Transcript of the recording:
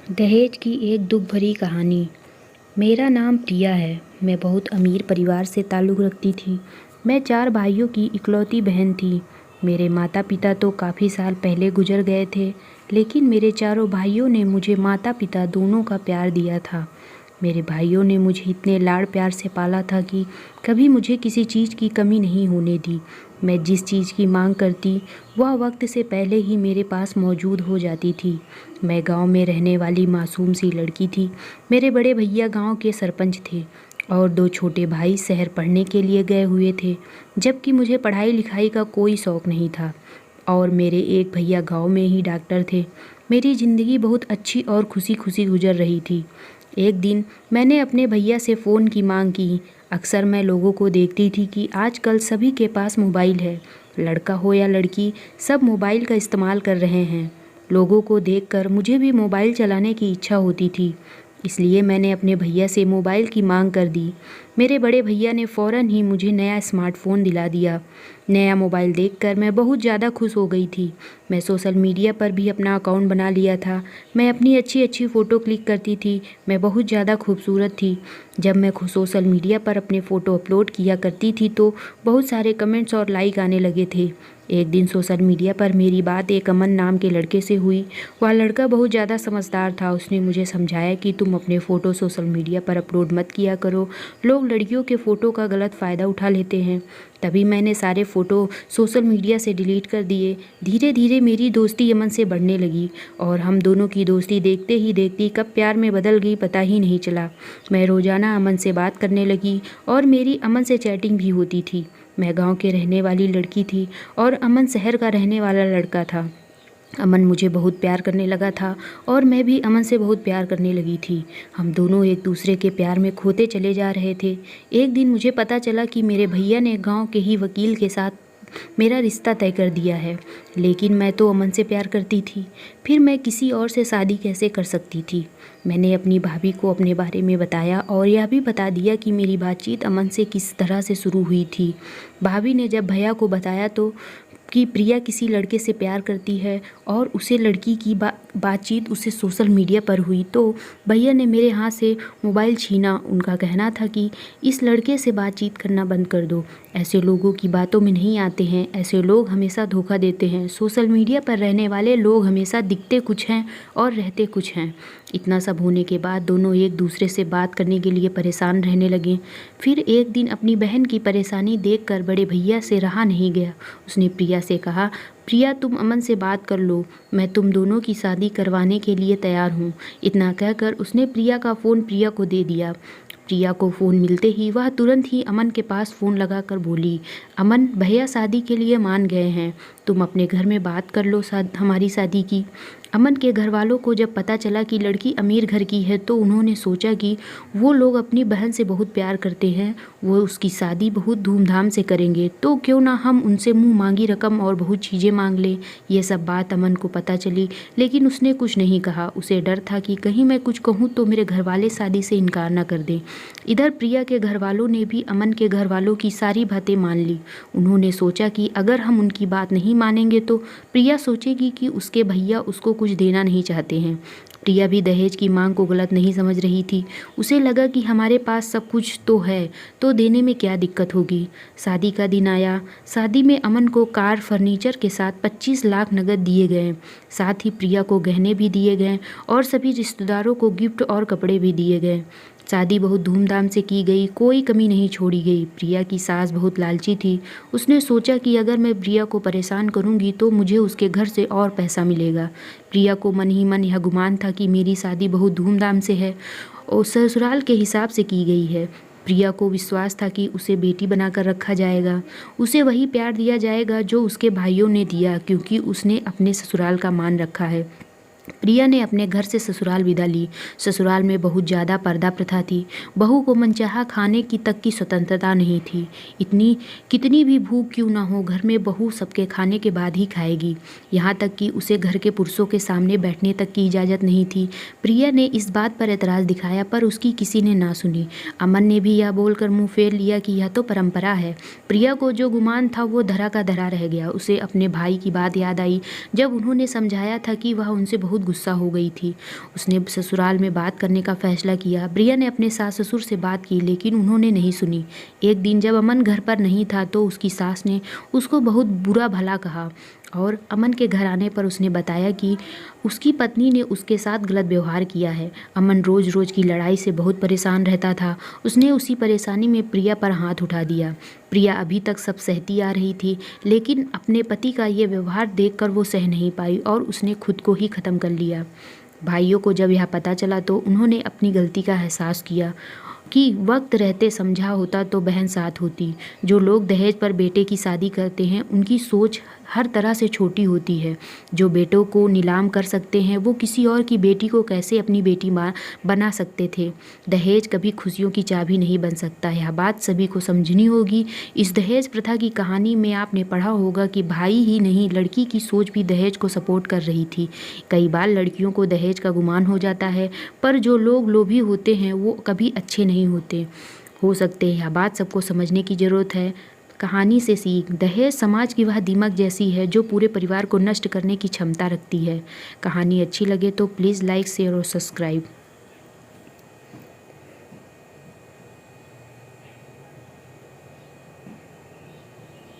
दहेज की एक दुख भरी कहानी। मेरा नाम प्रिया है। मैं बहुत अमीर परिवार से ताल्लुक़ रखती थी। मैं 4 भाइयों की इकलौती बहन थी। मेरे माता पिता तो काफ़ी साल पहले गुजर गए थे, लेकिन मेरे चारों भाइयों ने मुझे माता पिता दोनों का प्यार दिया था। मेरे भाइयों ने मुझे इतने लाड़ प्यार से पाला था कि कभी मुझे किसी चीज़ की कमी नहीं होने दी। मैं जिस चीज़ की मांग करती वह वक्त से पहले ही मेरे पास मौजूद हो जाती थी। मैं गांव में रहने वाली मासूम सी लड़की थी। मेरे बड़े भैया गांव के सरपंच थे और 2 छोटे भाई शहर पढ़ने के लिए गए हुए थे, जबकि मुझे पढ़ाई लिखाई का कोई शौक़ नहीं था। और मेरे एक भैया गांव में ही डॉक्टर थे। मेरी ज़िंदगी बहुत अच्छी और खुशी खुशी गुजर रही थी। एक दिन मैंने अपने भैया से फ़ोन की मांग की। अक्सर मैं लोगों को देखती थी कि आजकल सभी के पास मोबाइल है। लड़का हो या लड़की, सब मोबाइल का इस्तेमाल कर रहे हैं। लोगों को देखकर मुझे भी मोबाइल चलाने की इच्छा होती थी, इसलिए मैंने अपने भैया से मोबाइल की मांग कर दी। मेरे बड़े भैया ने फ़ौरन ही मुझे नया स्मार्टफ़ोन दिला दिया। नया मोबाइल देखकर मैं बहुत ज़्यादा खुश हो गई थी। मैं सोशल मीडिया पर भी अपना अकाउंट बना लिया था। मैं अपनी अच्छी अच्छी फ़ोटो क्लिक करती थी। मैं बहुत ज़्यादा खूबसूरत थी। जब मैं सोशल मीडिया पर अपने फ़ोटो अपलोड किया करती थी तो बहुत सारे कमेंट्स और लाइक आने लगे थे। एक दिन सोशल मीडिया पर मेरी बात एक अमन नाम के लड़के से हुई। वह लड़का बहुत ज़्यादा समझदार था। उसने मुझे समझाया कि तुम अपने फ़ोटो सोशल मीडिया पर अपलोड मत किया करो, लोग लड़कियों के फ़ोटो का गलत फ़ायदा उठा लेते हैं। तभी मैंने सारे फ़ोटो सोशल मीडिया से डिलीट कर दिए। धीरे धीरे मेरी दोस्ती अमन से बढ़ने लगी और हम दोनों की दोस्ती देखते ही देखती कब प्यार में बदल गई पता ही नहीं चला। मैं रोज़ाना अमन से बात करने लगी और मेरी अमन से चैटिंग भी होती थी। मैं गांव के रहने वाली लड़की थी और अमन शहर का रहने वाला लड़का था। अमन मुझे बहुत प्यार करने लगा था और मैं भी अमन से बहुत प्यार करने लगी थी। हम दोनों एक दूसरे के प्यार में खोते चले जा रहे थे। एक दिन मुझे पता चला कि मेरे भैया ने गांव के ही वकील के साथ मेरा रिश्ता तय कर दिया है, लेकिन मैं तो अमन से प्यार करती थी। फिर मैं किसी और से शादी कैसे कर सकती थी। मैंने अपनी भाभी को अपने बारे में बताया और यह भी बता दिया कि मेरी बातचीत अमन से किस तरह से शुरू हुई थी। भाभी ने जब भैया को बताया तो कि प्रिया किसी लड़के से प्यार करती है और उसे लड़की की बातचीत उससे सोशल मीडिया पर हुई, तो भैया ने मेरे हाथ से मोबाइल छीना। उनका कहना था कि इस लड़के से बातचीत करना बंद कर दो, ऐसे लोगों की बातों में नहीं आते हैं, ऐसे लोग हमेशा धोखा देते हैं। सोशल मीडिया पर रहने वाले लोग हमेशा दिखते कुछ हैं और रहते कुछ हैं। इतना सब होने के बाद दोनों एक दूसरे से बात करने के लिए परेशान रहने लगे। फिर एक दिन अपनी बहन की परेशानी देखकर बड़े भैया से रहा नहीं गया। उसने प्रिया से कहा, प्रिया तुम अमन से बात कर लो, मैं तुम दोनों की शादी करवाने के लिए तैयार हूँ। इतना कहकर उसने प्रिया का फ़ोन प्रिया को दे दिया। प्रिया को फ़ोन मिलते ही वह तुरंत ही अमन के पास फ़ोन लगाकर बोली, अमन भैया शादी के लिए मान गए हैं, तुम अपने घर में बात कर लो हमारी शादी की। अमन के घर वालों को जब पता चला कि लड़की अमीर घर की है तो उन्होंने सोचा कि वो लोग अपनी बहन से बहुत प्यार करते हैं, वो उसकी शादी बहुत धूमधाम से करेंगे, तो क्यों ना हम उनसे मुंह मांगी रकम और बहुत चीज़ें मांग लें। ये सब बात अमन को पता चली, लेकिन उसने कुछ नहीं कहा। उसे डर था कि कहीं मैं कुछ कहूँ तो मेरे घर वाले शादी से इनकार ना कर दें। इधर प्रिया के घर वालों ने भी अमन के घर वालों की सारी बातें मान ली। उन्होंने सोचा कि अगर हम उनकी बात नहीं मानेंगे तो प्रिया सोचेगी कि उसके भैया उसको कुछ देना नहीं चाहते हैं। प्रिया भी दहेज की मांग को गलत नहीं समझ रही थी। उसे लगा कि हमारे पास सब कुछ तो है, तो देने में क्या दिक्कत होगी। शादी का दिन आया। शादी में अमन को कार फर्नीचर के साथ 25 लाख नगद दिए गए। साथ ही प्रिया को गहने भी दिए गए और सभी रिश्तेदारों को गिफ्ट और कपड़े भी दिए गए। शादी बहुत धूमधाम से की गई, कोई कमी नहीं छोड़ी गई। प्रिया की सास बहुत लालची थी। उसने सोचा कि अगर मैं प्रिया को परेशान करूंगी तो मुझे उसके घर से और पैसा मिलेगा। प्रिया को मन ही मन यह गुमान था कि मेरी शादी बहुत धूमधाम से है और ससुराल के हिसाब से की गई है। प्रिया को विश्वास था कि उसे बेटी बनाकर रखा जाएगा, उसे वही प्यार दिया जाएगा जो उसके भाइयों ने दिया, क्योंकि उसने अपने ससुराल का मान रखा है। प्रिया ने अपने घर से ससुराल विदा ली। ससुराल में बहुत ज़्यादा पर्दा प्रथा थी। बहू को मनचाहा खाने की तक की स्वतंत्रता नहीं थी। इतनी कितनी भी भूख क्यों ना हो, घर में बहू सबके खाने के बाद ही खाएगी। यहाँ तक कि उसे घर के पुरुषों के सामने बैठने तक की इजाज़त नहीं थी। प्रिया ने इस बात पर एतराज़ दिखाया पर उसकी किसी ने ना सुनी। अमन ने भी यह बोलकर मुँह फेर लिया कि यह तो परंपरा है। प्रिया को जो गुमान था वो धरा का धरा रह गया। उसे अपने भाई की बात याद आई जब उन्होंने समझाया था कि वह उनसे बहुत बहुत गुस्सा हो गई थी। उसने ससुराल में बात करने का फैसला किया। प्रिया ने अपने सास ससुर से बात की, लेकिन उन्होंने नहीं सुनी। एक दिन जब अमन घर पर नहीं था तो उसकी सास ने उसको बहुत बुरा भला कहा और अमन के घर आने पर उसने बताया कि उसकी पत्नी ने उसके साथ गलत व्यवहार किया है। अमन रोज़ रोज़ की लड़ाई से बहुत परेशान रहता था। उसने उसी परेशानी में प्रिया पर हाथ उठा दिया। प्रिया अभी तक सब सहती आ रही थी, लेकिन अपने पति का ये व्यवहार देखकर वो सह नहीं पाई और उसने खुद को ही ख़त्म कर लिया। भाइयों को जब यह पता चला तो उन्होंने अपनी गलती का एहसास किया कि वक्त रहते समझा होता तो बहन साथ होती। जो लोग दहेज पर बेटे की शादी करते हैं उनकी सोच हर तरह से छोटी होती है। जो बेटों को नीलाम कर सकते हैं वो किसी और की बेटी को कैसे अपनी बेटी मां बना सकते थे। दहेज कभी खुशियों की चाबी नहीं बन सकता। यह बात सभी को समझनी होगी। इस दहेज प्रथा की कहानी में आपने पढ़ा होगा कि भाई ही नहीं, लड़की की सोच भी दहेज को सपोर्ट कर रही थी। कई बार लड़कियों को दहेज का गुमान हो जाता है, पर जो लोग लोभी होते हैं वो कभी अच्छे नहीं होते। हो सकते हैं यह बात सबको समझने की ज़रूरत है। कहानी से सीख, दहेज समाज की वह दीमक जैसी है जो पूरे परिवार को नष्ट करने की क्षमता रखती है। कहानी अच्छी लगे तो प्लीज़ लाइक, शेयर और सब्सक्राइब।